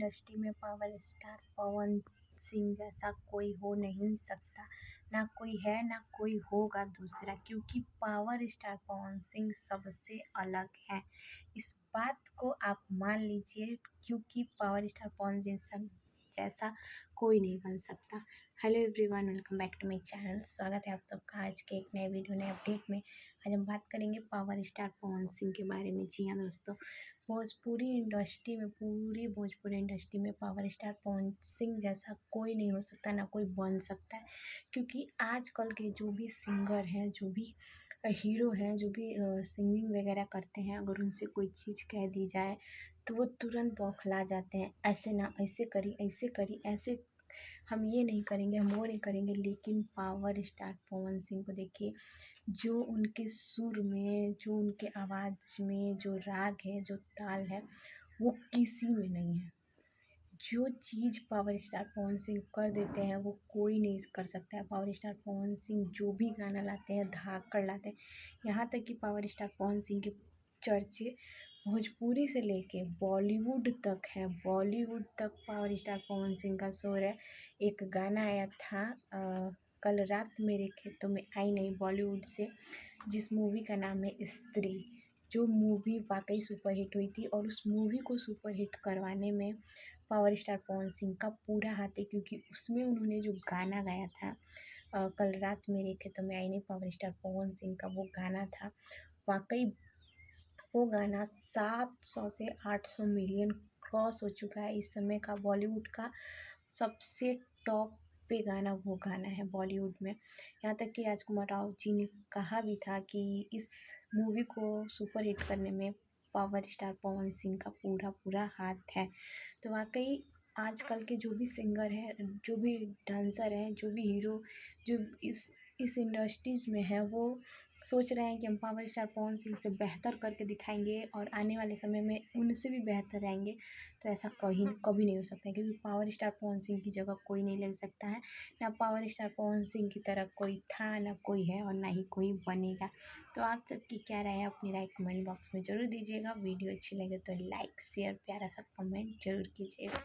Industry में power star Pawan Singh जैसा कोई हो नहीं सकता। ना कोई है ना कोई होगा दूसरा, क्योंकि पावर स्टार पवन सिंह सबसे अलग है। इस बात को आप मान लीजिए, क्योंकि पावर स्टार पवन सिंह जैसा कोई नहीं बन सकता। Hello everyone, welcome back to my channel. स्वागत है आप सबका आज के एक नए वीडियो नए अपडेट में। आज हम बात करेंगे पावर स्टार पवन सिंह के बारे में। जी हाँ दोस्तों, भोजपुरी इंडस्ट्री में पावर स्टार पवन सिंह जैसा कोई नहीं हो सकता, ना कोई बन सकता है। क्योंकि आजकल के जो भी सिंगर हैं, जो भी हीरो हैं, जो भी सिंगिंग वगैरह करते हैं, अगर उनसे कोई चीज़ कह दी जाए तो वो तुरंत बौखला जाते हैं। ऐसे ना, ऐसे करी, ऐसे हम ये नहीं करेंगे, हम वो नहीं करेंगे। लेकिन पावर स्टार पवन सिंह को देखिए, जो उनके सुर में, जो उनके आवाज़ में जो राग है, जो ताल है, वो किसी में नहीं है। जो चीज़ पावर स्टार पवन सिंह कर देते हैं वो कोई नहीं कर सकता है। पावर स्टार पवन सिंह जो भी गाना लाते हैं, धाकड़ लाते हैं। यहाँ तक कि पावर स्टार पवन सिंह के चर्चे भोजपुरी से लेके बॉलीवुड तक है। बॉलीवुड तक पावर स्टार पवन सिंह का शोर है। एक गाना आया था कल रात मेरे खेतों में आई नहीं, बॉलीवुड से, जिस मूवी का नाम है स्त्री। जो मूवी वाकई सुपरहिट हुई थी, और उस मूवी को सुपरहिट करवाने में पावर स्टार पवन सिंह का पूरा हाथ है। क्योंकि उसमें उन्होंने जो गाना गाया था कल रात मेरे खेतों में आई नहीं, पावर स्टार पवन सिंह का वो गाना था। वाकई वो गाना 700 से 800 मिलियन क्रॉस हो चुका है। इस समय का बॉलीवुड का सबसे टॉप पे गाना वो गाना है बॉलीवुड में। यहाँ तक कि राजकुमार राव जी ने कहा भी था कि इस मूवी को सुपर हिट करने में पावर स्टार पवन सिंह का पूरा हाथ है। तो वाकई आजकल के जो भी सिंगर हैं, जो भी डांसर हैं, जो भी हीरो जो इस इंडस्ट्रीज़ में है, वो सोच रहे हैं कि हम पावर स्टार पवन सिंह से बेहतर करके दिखाएंगे और आने वाले समय में उनसे भी बेहतर रहेंगे। तो ऐसा कभी नहीं हो सकता है, क्योंकि पावर स्टार पवन सिंह की जगह कोई नहीं ले सकता है। ना पावर स्टार पवन सिंह की तरह कोई था, ना कोई है, और ना ही कोई बनेगा। तो आप सबकी क्या राय है, अपनी राय कमेंट बॉक्स में ज़रूर दीजिएगा। वीडियो अच्छी लगे तो लाइक शेयर प्यारा सा कमेंट जरूर कीजिएगा।